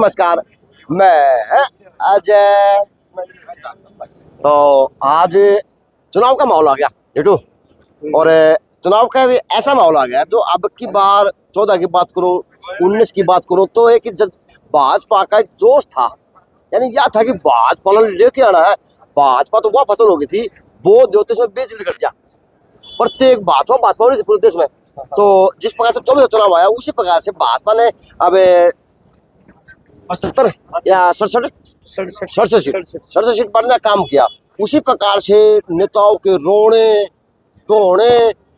नमस्कार, मैं अजय। तो आज चुनाव का माहौल आ गया जेठू, और चुनाव का भी ऐसा माहौल आ गया जो अब की बार 14 की बात करूं, 19 की बात करूं, तो एक भाजपा का जोश था। यानी यह था कि भाजपा लेके आना है। भाजपा तो वह फसल हो गई थी, वो देते में बेच कट जा प्रत्येक भाजपा पूरे देश में। तो जिस प्रकार से 24 चुनाव आया, उसी प्रकार से भाजपा ने अब 78 या 67 सीट पर काम किया। उसी प्रकार से नेताओं के रोने टोने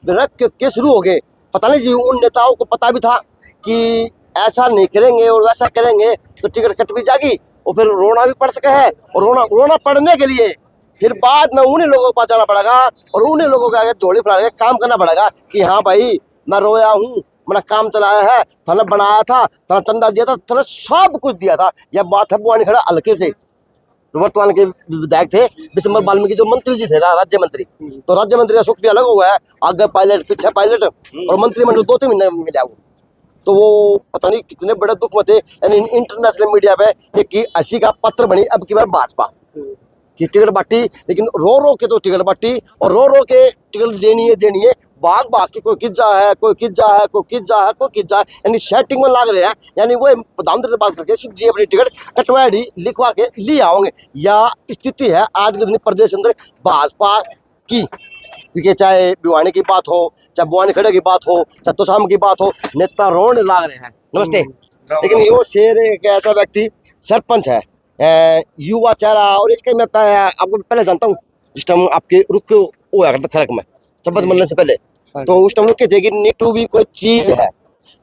रख के शुरू हो गए। पता नहीं जी, उन नेताओं को पता भी था कि ऐसा नहीं करेंगे और वैसा करेंगे तो टिकट कट भी जाएगी और फिर रोना भी पड़ सके है। और रोना पड़ने के लिए फिर बाद में उन्हीं लोगों को पास जाना पड़ेगा और उन्हीं लोगों के आगे झोली फैला के काम करना पड़ेगा कि हाँ भाई, मैं रोया हूँ, मैंने काम चलाया है, थाना बनाया था, थाना चंदा दिया था, थाना सब कुछ दिया था। यह बात है, वो खड़ा हल्के थे, वर्तमान के विधायक थे विशंबर वाल्मीकि, जो मंत्री जी थे राज्य मंत्री। तो राज्य मंत्री का सुख भी अलग हुआ है, आगे पायलट पीछे पायलट, और मंत्रिमंडल 2-3 महीने में मिला वो। तो वो पता नहीं कितने बड़े दुख में थे। यानी इंटरनेशनल मीडिया पे एक हंसी का पत्र बनी अब की बार भाजपा की टिकट बांटी, लेकिन रो के तो टिकट बांटी और रो के टिकट देनी है। भाग के कोई किज्जा है, कोई किज्जा है, कोई किज्जा है, कोई किज्जा है, यानी सेटिंग में लाग रहे हैं। यानी वो प्रधानमंत्री से बात करके सीधी अपनी टिकट कटवाड़ी लिखवा के ले आओगे। या स्थिति है आज के दिन प्रदेश अंदर भाजपा की, क्योंकि चाहे भिवानी की बात हो, चाहे बुआनी खड़े की बात हो, चाहे तोशाम की बात हो, नेता रोने लाग रहे हैं। नमस्ते। लेकिन यो शेर एक ऐसा व्यक्ति सरपंच है, युवा चेहरा, और इसके मैं आपको पहले जानता हूँ। जिस टाइम आपके रुक हुआ करता सड़क में शपथ मिलने से पहले, तो उस टाइम रुके थे कि नीटू भी कोई चीज है,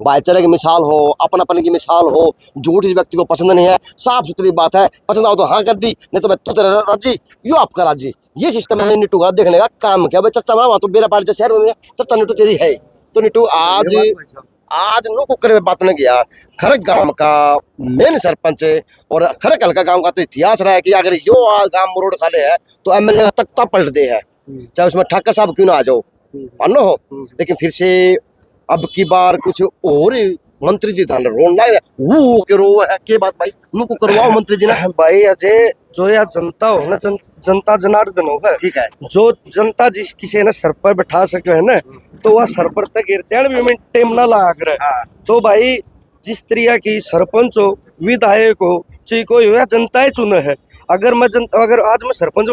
भाईचारे की मिसाल हो, अपनापन की मिसाल हो, झूठ इस व्यक्ति को पसंद नहीं है। साफ सुथरी बात है, पसंद आओ तो हाँ कर दी, नहीं तो तू तेरा राजी, यो आपका राजी। ये सिस्टम मैंने नीटू का देखने का काम किया। भाई चर्चा वहां तो बेरा पार्टी शहर में चर्चा नीटू तेरी है। तो नीटू आज नो कुकर में बात नहीं किया। खरक गांव का मेन सरपंच और खरक हल्का गांव का तो इतिहास रहा है कि अगर यो गांव मरोड़ खाले है तो एमएलए का तख्ता पलट दे है, चाहे उसमें ठाकर साहब क्यों ना आ जाओ, मानो हो। लेकिन फिर से अब की बार कुछ और मंत्री जी थाने रोन लाए वो के रो है के बात भाई उनको करवाओ मंत्री जी ना। भाई अजय, जो या जनता हो ना, जनता जनार्दन हो है, ठीक है। जो जनता जिस किसी ने सर पर बैठा सके है ना, तो वह सर पर तक गिरते भी टेम ना ला कर। तो भाई जिस तरीका की सरपंच हो, विधायक हो, चाहे कोई हो, जनता चुने है। अगर आज मैं सरपंच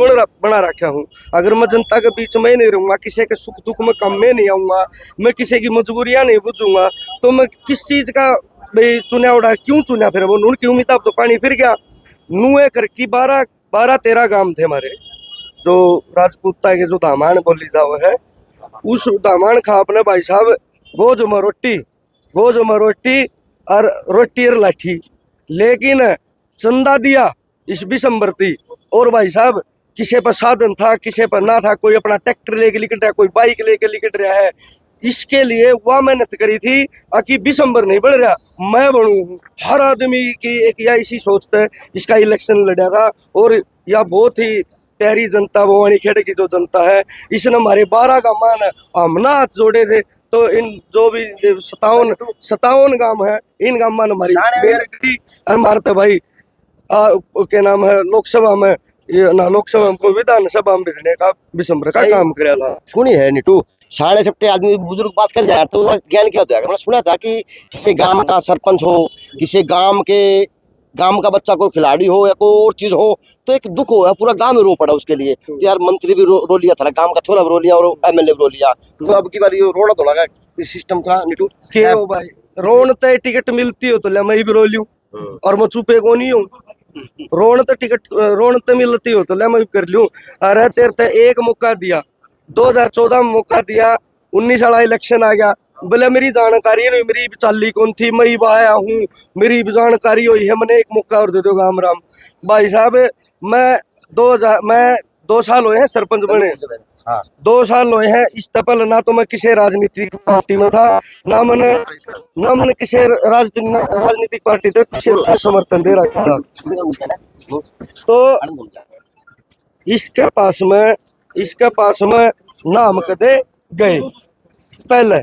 बना रखा हूँ, अगर मैं जनता के बीच में नहीं रहूंगा, किसी के सुख दुख में कम में नहीं आऊंगा, मैं किसी की मजबूरियां नहीं बुझूंगा, तो मैं किस चीज का भाई चुना उड़ा क्यों चुना? फिर वो नून की उम्मीद तो पानी फिर गया। नुए कर की 12-13 गांव थे हमारे, जो राजपूता के जो दामान बोली जाओ है, उस दामान खा अपने भाई साहब गोज में रोटी और रोटी और लाठी, लेकिन चंदा दिया इस दिसंबर थी। और भाई साहब किसी पर साधन था, किसी पर ना था, कोई अपना ट्रैक्टर लेके लिकट रहा, कोई बाइक लेके लिकट रहा है। इसके लिए वह मेहनत करी थी कि दिसंबर नहीं बढ़ रहा, मैं बनूं। हर आदमी की एक या इसी सोचते इसका इलेक्शन लड़ा था। और यह बहुत ही प्यारी जनता, भवानी खेड़े की जो जनता है, इसने हमारे 12 गाँव में हमना हाथ जोड़े थे। तो इन जो भी 57 गांव है, इन गाँव में हमारी हमारे तो भाई क्या नाम है, लोकसभा में ये ना, लोकसभा में विधानसभा में भेजने का दिसंबर का काम किया था। सुनी है नीटू, 60 आदमी बुजुर्ग बात कर जाए तो ज्ञान क्या होता है। मैंने सुना था कि किसी गांव का सरपंच हो, किसी गांव का बच्चा कोई खिलाड़ी हो या कोई और चीज हो, तो एक दुख हो, पूरा गांव में रो पड़ा उसके लिए। तो यार मंत्री भी रो लिया था, गांव का छोरा भी रो लिया और एमएलए भी रो लिया। तो अब की बार ये रोना तो लगा सिस्टम था नीटू के हो भाई, रोन तो टिकट मिलती हो तो ले मैं भी रो लूं, और मैं चुपे को नहीं हूँ। रोन तो मिलती हो तो ले मैं भी कर लूं। अरे तेरे तो एक मौका दिया, 2014 में मौका दिया, 19 वाला इलेक्शन आ गया, बोले मेरी जानकारी नहीं, मेरी चाली कौन थी, मैं आया हूँ, मेरी जानकारी हुई है, मैंने एक मौका और दे दो राम राम। भाई साहब मैं 2 साल हुए हैं सरपंच बने, 2 साल हुए हैं। इस तपल ना तो मैं किसी राजनीतिक पार्टी में था, ना मैंने किसी राजनीतिक पार्टी तक किसी समर्थन दे रखा था। तो इसके पास में नाम कदे गए पहले।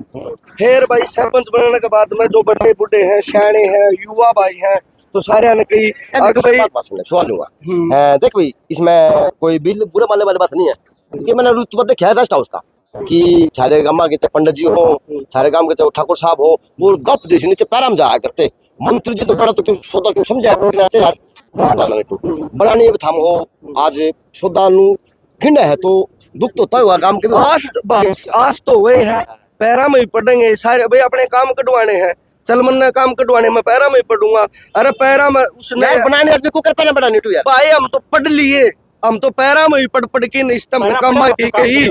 फिर भाई सरपंच बनने के बाद में जो बड़े बूढ़े हैं, सियाने हैं, युवा भाई हैं, तो सारे ने कही अगर भाई बात सुन ले, सवाल लूंगा। देख भाई, इसमें कोई बिल बुरे मानने वाली बात नहीं है, क्योंकि मैंने रुतबा देखा है रेस्ट हाउस का कि सारे गांव के चाहे पंडित जी हो, सारे गांव के चाहे ठाकुर साहब हो, वो गप देश नीचे पैराम जाया करते। मंत्री जी तो बड़ा तो क्यों सौदा क्यों समझाया करते यार, बनाने में थाम हो आज सौदा नु खिंड है तो दुख तो तय हुआ गांव के आज तो वही है, पैरा में ही पढ़ेंगे सारे भाई, अपने काम कटवाने हैं, चल मन काम कटवाने में पैरा में ही पढ़ूंगा। अरे पैरा में उसने बनाने आदमी को कर पैरा बनाने टू यार भाई, हम तो पढ़ लिए, हम तो पैरा में ही पढ़ के नहीं स्तंभ कमा की कही,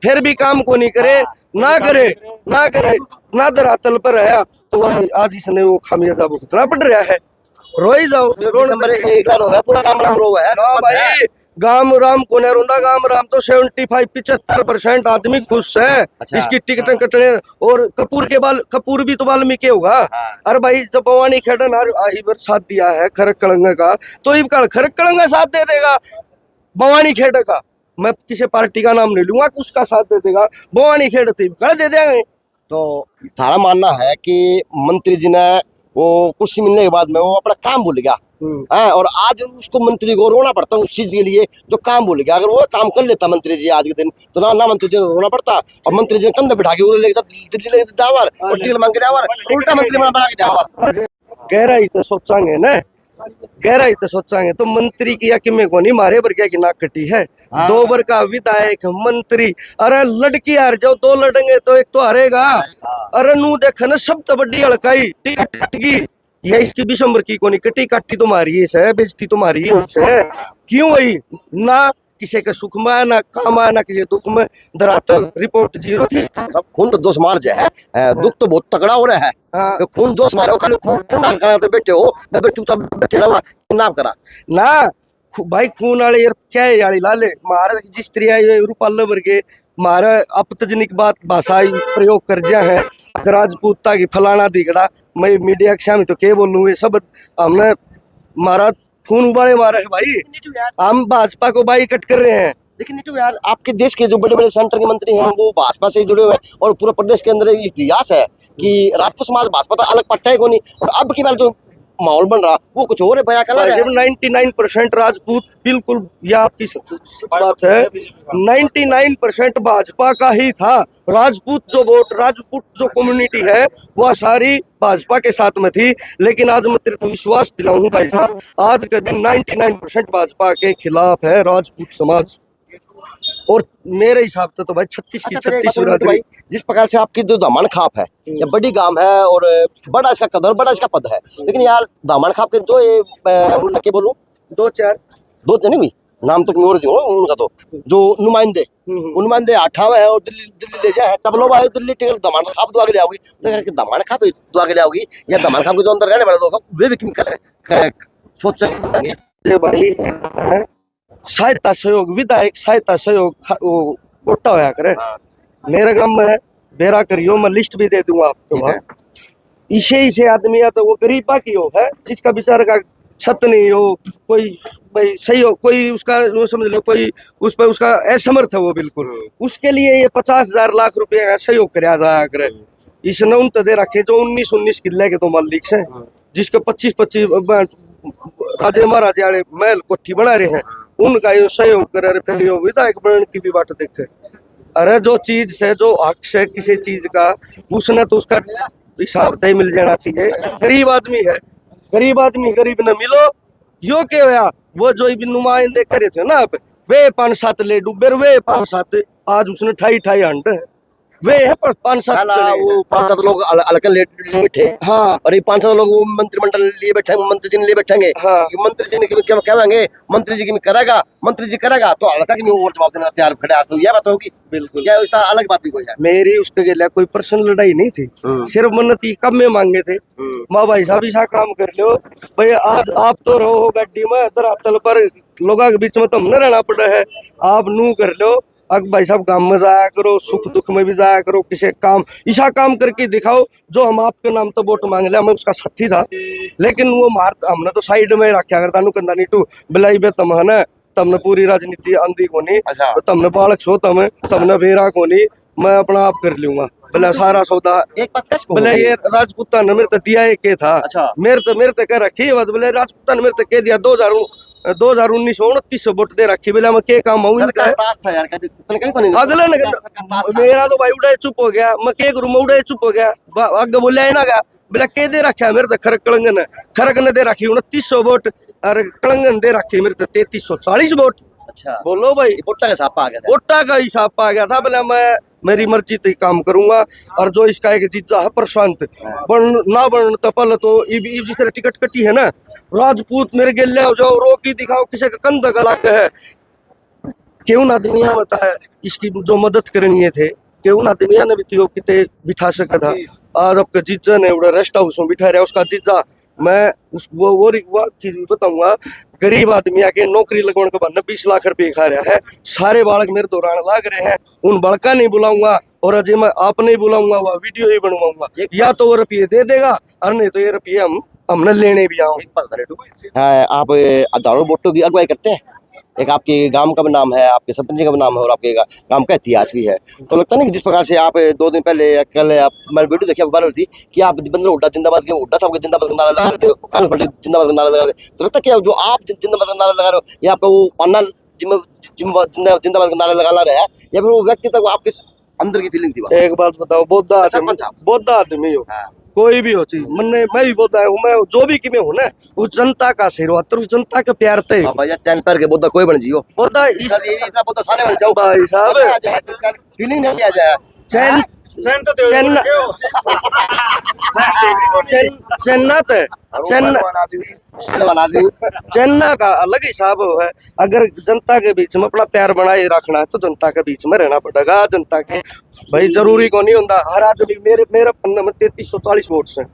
फिर भी काम को नहीं करे, ना करे ना धरातल पर है, तो आज इसने वो खामियाजा भुगतना पड़ रहा है। रोई जाओ पूरा काम राम रो है भाई, गाम राम को नहीं रोंदा, गाम राम तो 75-75% आदमी खुश है। अच्छा। इसकी टिकटें कटने, और कपूर भी तो वाल्मीकि होगा। अरे भाई, जब भवानी खेड़न आही साथ दिया है खरक कलंगा का, तो इब खरक कलंगा साथ दे देगा भवानी खेड़ का। मैं किसी पार्टी का नाम नहीं लूंगा, उसका साथ दे देगा भवानी खेड़ तो कर दे देंगे। तो थारा मानना है कि मंत्री जी ने वो कुर्सी मिलने के बाद में वो अपना काम भूल गया है, और आज उसको मंत्री को रोना पड़ता उस चीज के लिए जो काम भूल गया। अगर वो काम कर लेता मंत्री जी आज के दिन, तो ना मंत्री जी रोना पड़ता, और मंत्री जी कंधे बिठा के दिल्ली ले जावर और टिकट मांग के जावर, उल्टा मंत्री बना के जावर। गहराई तो सोचांगे ना, गहराई तो सोचांगे तो मंत्री की या किमे को नहीं, मारे बरगिया की नाक कटी है। 2 बार का विधायक मंत्री, अरे लड़की हार जाओ 2 लड़ेंगे तो एक तो हारेगा। अरे नू देखा ना, सब तो बड़ी हड़काई टिकट कट गई, यह इसकी दिसंबर की कोनी कटी काटी तुम्हारी है, बेइज्जती तुम्हारी है। क्यों वही ना किसी के सुख में ना काम ना किसी दुख में, धरातल रिपोर्ट 0 थी। सब खून तो दोष मार जाए, दुख तो बहुत तगड़ा हो रहा है। तो खून दोष मारो, खाली खून तो बैठे हो, मैं चुपचाप बैठे रहा नाम करा ना भाई, खून वाले यार क्या है यार लाले मारे जिस तरह रूपाल वर्गे मारे आपत्तिजनक बात भाषा प्रयोग कर दिया है, राजपूतता की फलाना दिखड़ा, मैं मीडिया के सामने तो क्या बोलूँ, ये सब हमने मारा खून उबाले मारा है भाई। हम भाजपा को भाई कट कर रहे हैं। लेकिन नीटू यार, आपके देश के जो बड़े बड़े सेंटर के मंत्री हैं वो भाजपा से जुड़े हुए हैं, और पूरा प्रदेश के अंदर इतिहास है कि राजपूत समाज भाजपा का अलग पट्टा है को नहीं, और अब की बार जो माहौल बन रहा वो कुछ और है, बया कलर है। 99% राजपूत, बिल्कुल यह आपकी सच बात है, 99% भाजपा का ही था। राजपूत जो कम्युनिटी है वह सारी भाजपा के साथ में थी, लेकिन आज मैं तेरे को विश्वास दिलाऊं भाई साहब, आज के दिन 99% भाजपा के खिलाफ है राजपूत समाज। और मेरे हिसाब से तो भाई 36 की 36 भाई, जिस प्रकार से आपकी जो दामन खाप है, ये बड़ी गांव है और बड़ा इसका कदर, बड़ा इसका पद है, लेकिन यार दामन खाप के जो ये क्या बोलूं, 2 जने भी नाम तो उनका तो जो नुमाइंदे 8 है और दिल्ली ले जाए, तब लोग आए दिल्ली टिकट दामन खाप दुआ के ले आओगी, तो दामन खाप दुआ के ले आओगी, या दामन खाप के जो अंदर रहने वाले लोग वे भी सोचेंगे भाई। सहायता सहयोग, विधायक सहायता सहयोग वो कोटा होया करे, मेरे गांव में बेरा करियो, मैं लिस्ट भी दे दूंगा आपको। इसे आदमी या तो वो गरीबा की हो है, जिसका बेचारे का छत नहीं हो, कोई भाई सही हो, कोई उसका वो समझ लो कोई उस पर उसका असमर्थ है वो बिल्कुल, उसके लिए ये 50,000 लाख रुपए का सहयोग कराया जाया करे। इसने उन तो दे रखे जो 19-19 किले के तो मालिक है, जिसके 25-25 राजे महाराजे वाले महल कोठी बना रहे हैं, उनका ये सहयोग करे, फिर ये विधायक बनने की भी बात देखे। अरे जो चीज से, जो हक से किसी चीज का, उसने तो उसका हिसाब तय मिल जाना चाहिए। गरीब आदमी है, गरीब आदमी गरीब न मिलो, यो क्या हुआ, वो जो नुमाइंदे करे थे ना, वे 5-7 ले डूबे, वे 5-7 आज उसने 28 हंड वे है, पर 5-7 वो 5-7 लोग अलग ले बैठे। हाँ, और ये 5-7 लोग वो मंत्रिमंडल लिए बैठेंगे, मंत्री जी लिए बैठेंगे। हाँ, मंत्री जी ने क्या कहेंगे, मंत्री जी की करेगा, मंत्री जी करेगा तो अलग की और जवाब देना तैयार खड़े, तो यह बात होगी बिल्कुल, क्या इसका अलग बात भी कोई है। मेरी उसके लिए कोई पर्सनल लड़ाई नहीं थी, सिर्फ मन्नती कब में मांगे थे, माँ भाई साहब ऐसा काम कर लो भाई, आज आप तो रहो गाड़ी में धरातल पर, लोगों के बीच में तो हमने रहना पड़ा है, आप नू कर लो। अब भाई साहब गांव में जाया करो, सुख दुख में भी जाया करो, किसी काम ऐसा काम करके दिखाओ जो हम आपके नाम तो वोट मांग लिया, मैं उसका साथी था, लेकिन वो हमने तो साइड में रखा करता नु कंदा नीटू बिलाई बे तम है ना, तमने पूरी राजनीति आंधी को नहीं, तमने बालक सो तमने बेरा को नहीं, मैं अपना आप कर लूंगा। बोले सारा सौदा एक बात कैसे बोले ये राजपूता ने मेरे तो दिया एक के था अच्छा। मेरे तो कह रखी बात बोले राजपूता ने मेरे तो कह दिया 2019 2900 वोट दे रखी बोले मैं के काम आऊं इनका पास था यार, कहते तूने कहीं को नहीं अगले ने मेरा तो भाई उड़े चुप हो गया मैं के करूं मैं उड़े चुप हो गया आगे बोले ना गया बोला के दे रखा मेरे तो खरक ने दे रखी 2900 वोट और कलंगन दे रखी मेरे तो 3340 वोट। अच्छा, बोलो भाई वोटा का छापा आ गया था। वोटा का हिसाब आ गया था बोला मैं मेरी मर्जी से काम करूंगा और जो इसका एक जीजा है प्रशांत बन तो पहले तो जिस तरह टिकट कटी है ना राजपूत मेरे गेले हो जाओ रोकी दिखाओ किसी का कंधा गला है क्यों ना दुनिया बताया इसकी जो मदद करनी थे क्यों ना दुनिया ने भी तो कितने बिठा सका था। आज आपके जीजा ने उड़ा रेस्ट हाउस में बिठा रहा उसका जीजा मैं उस वो चीज बताऊंगा गरीब आदमी आके नौकरी लगवाने के बाद 20 लाख रुपए खा रहा है सारे बालक मेरे दौरान लाग रहे हैं उन बालका नहीं बुलाऊंगा और अजय मैं आप नहीं बुलाऊंगा वह वीडियो ही बनवाऊंगा या तो वो रुपये दे देगा और नहीं तो ये रुपये हमने लेने भी आओ। आप हजारों वोटों की अगुवाई करते हैं, एक आपके गांव का भी नाम है, आपके सरपंच का भी नाम है और आपके गांव का इतिहास भी है, तो लगता नहीं कि जिस प्रकार से आप 2 दिन पहले या कल आप मैंने वीडियो देखी अखबार थी कि आप बंदर हुड्डा जिंदाबाद के हुड्डा साहब के जिंदाबाद का नारा लगा रहे थे, कांग्रेस पार्टी जिंदाबाद का नारा लगा रहे थे, तो लगता क्या जो आप जिंदाबाद का नारा लगा रहे हो ये आपका वो अन्ना जिंदाबाद का नारा लगा रहा है या फिर वो व्यक्ति तक आपके अंदर की फीलिंग थी? एक बात बताओ बौद्ध आदमी हो कोई भी हो चीज मैं भी बोलता हूँ मैं जो भी कि मैं हूँ ना उस जनता का आशीर्वाद उस जनता के प्यार ते भैया चैन पैर के बोधा कोई बन जियो बोधा इस इतना बोधा सारे बन जाओ भाई साहब फीलिंग नहीं आ जाए चैन चन्ना का अलग हिसाब है। अगर जनता के बीच में अपना प्यार बनाए रखना है तो जनता के बीच में रहना पड़ेगा। जनता के भाई जरूरी को नहीं होता हर आदमी मेरा पन्ना में 3340 वोट है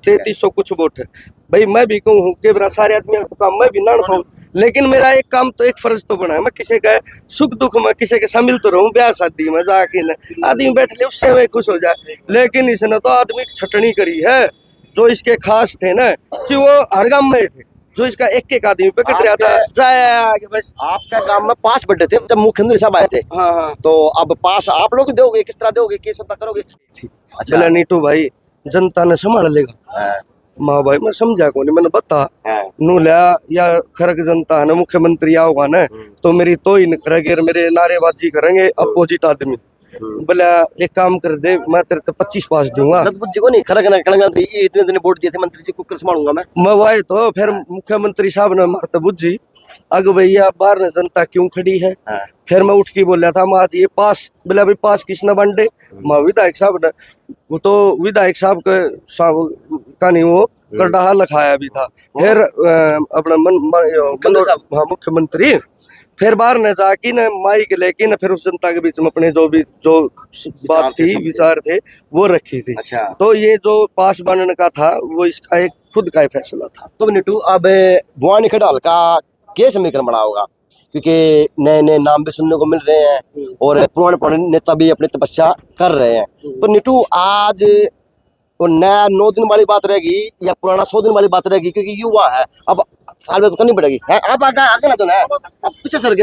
3300 कुछ वोट है भाई मैं भी कहूँ कि मेरा सारे आदमी काम मैं भी ना पाऊँ लेकिन मेरा एक काम तो एक फर्ज तो बना है मैं किसी का सुख दुख में किसी के शामिल तो रहूं ब्याह शादी में जाके न आदमी बैठ ले उससे मैं खुश हो जाए। लेकिन इसने तो आदमी की छटनी करी है जो इसके खास थे ना कि वो हर गांव में थे जो इसका एक आदमी पे कट रहा था जाए आगे बस। आपका गांव में 5 बर्थडे थे जब मुख्यमंत्री साहब आए थे। हाँ तो अब पास आप लोग दोगे किस तरह दोगे किस तरह करोगे? अच्छा नीटू भाई जनता ने संभाल लेगा माँ भाई मैं समझा को नहीं मैंने बता नू लिया या खरक जनता ने मुख्यमंत्री आओगा ना तो मेरी तो ही करेंगे मेरे नारेबाजी करेंगे अपोजिट आदमी बोला एक काम कर दे मैं तेरे तो 25 पास दूंगा को नहीं खरक ना करेंगे तो ये इतने दिन वोट दिए थे मंत्री जी को संभालूंगा मैं वही तो फिर मुख्यमंत्री साहब ने मारते बुझी अग भैया बाहर ने जनता क्यों खड़ी है। फिर मैं उठ के बोल रहा था मैं आज ये पास बोला भाई पास किसने बांटे मैं विधायक साहब ने वो तो विधायक साहब का नहीं वो करडाहा लिखाया भी था। फिर अपना मुख्यमंत्री फिर बाहर ने जाके न माइक लेके न फिर उस जनता के बीच में अपने जो बात थी विचार थे वो रखी थी। अच्छा। तो ये जो पास बनने का था वो इसका एक खुद का ही फैसला था। तो नीटू अब भवानी खडाल का केस समीकरण बना होगा क्योंकि नए नए नाम भी सुनने को मिल रहे हैं और पुराने नेता भी अपनी तपस्या कर रहे हैं। तो नीटू आज वो नया 9 दिन वाली बात रहेगी या पुराना 100 दिन वाली बात रहेगी क्योंकि युवा है अब हाल तो करनी पड़ेगी है आप आगे ना तो ना अब पीछे सर के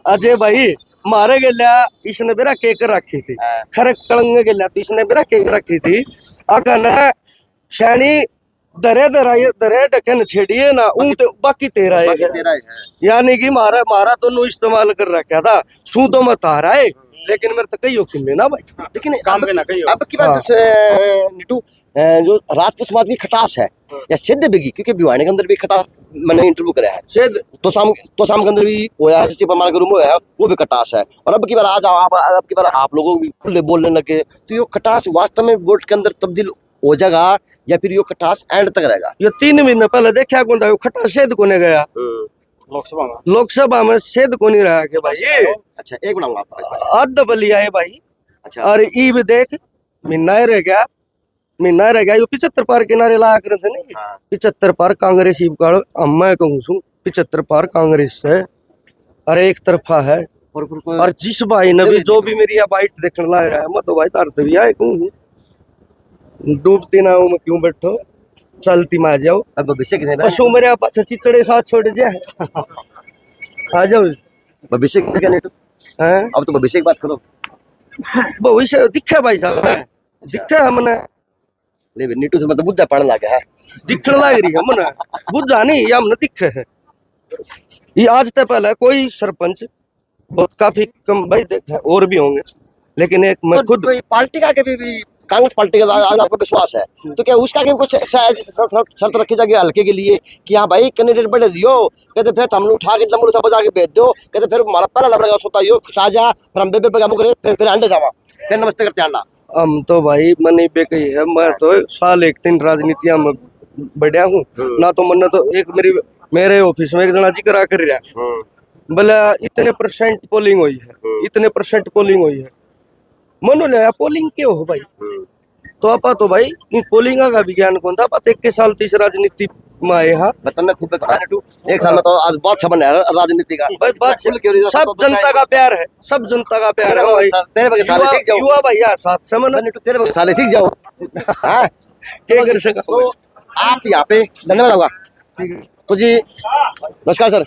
अजय भाई मारे गया इसने मेरा केक रखी थी खरक कलंगे गया तो इसने मेरा केक रखी थी अगर शैनी दरे ढक्कन छेड़िए ना ऊं तो बाकी तेरा है यानी कि मारा तो नु इस्तेमाल कर रखा था सू तो मत आ रहा है लेकिन मेरे तो कई होती में ना भाई लेकिन काम के ना कई अब की बात नीटू जो राजपूत समाज की खटास है या सिद्ध बिगी क्योंकि भिवानी के अंदर भी खटास मैंने इंटरव्यू करा है सिद्ध तो शाम के अंदर भी होया है परमार के रूम में है वो भी खटास है और अब की बार आज अब की बार आप लोगों भी खुले बोलने लगे तो ये खटास वास्तव में वोट के अंदर तब्दील हो जाएगा या फिर ये खटास एंड तक रहेगा? ये 3 महीने पहले देखा कौन था खटास सेद को नहीं गया लोकसभा में सेद को नहीं रहा के भाई। अच्छा एक बनाऊंगा आपको अद्ध बलिया है भाई। अच्छा और ई भी देख महीना रह गया ये 75 पार किनारे ला कर थे नहीं 75 पार कांग्रेस मैं कहूँ सू 75 पार कांग्रेस है और एक तरफा है और जिस भाई ने भी जो भी मेरी बाइट देखने ला रहा है मैं तो भाई तारते भी आए कहूँ डूबती ना मैं क्यों बैठो चलती में आ जाओ अब भविष्य पशु मेरे पास चिचड़े साथ छोड़ जाए आ जाओ भविष्य क्या नीटू अब तो भविष्य की बात करो भविष्य दिखे भाई साहब दिखे हमने ले बे, नीटू से मतलब बुझा पड़ने लगा है। दिखने लग रही है हमने बुझा नहीं ये हमने दिखे है। ये आज तक पहले कोई सरपंच बहुत काफी कम भाई देखे और भी होंगे लेकिन एक मैं तो खुद कोई पार्टी का कभी भी कांग्रेस पार्टी का आज आपको विश्वास है तो क्या उसका भी कुछ ऐसी शर्त रखी जाएगी हल्के के लिए कि हाँ भाई कैंडिडेट बढ़े दियो, कहते फिर हमने उठा के लंबू सा बजा के भेज दो, कहते फिर हमारा पहला लड़का सोता यो शाहजहां फिर हम बेबे पे फिर अंडे जावा फिर नमस्ते करते अंडा। हम तो भाई मनी पे कही है मैं तो साल एक दिन राजनीतियां में बढ़िया हूँ ना तो मन तो एक मेरे ऑफिस में एक जना जी करा कर रहा बोले इतने परसेंट पोलिंग हुई है इतने परसेंट पोलिंग हुई है मनो लिया पोलिंग क्यों हो भाई तो आपा तो भाई पोलिंग का विज्ञान कौन था आप 21 साल तीस राजनीति में आए हाँ बताना खूब एक साल में तो आज बहुत छबन है राजनीति का भाई बात सब जनता का प्यार है सब जनता का प्यार है भाई तेरे बगैर साले सीख जाओ युवा भैया साथ से मन तेरे बगैर साले सीख जाओ हाँ क्या कर सका तो आप यहाँ पे धन्यवाद होगा तो जी नमस्कार सर।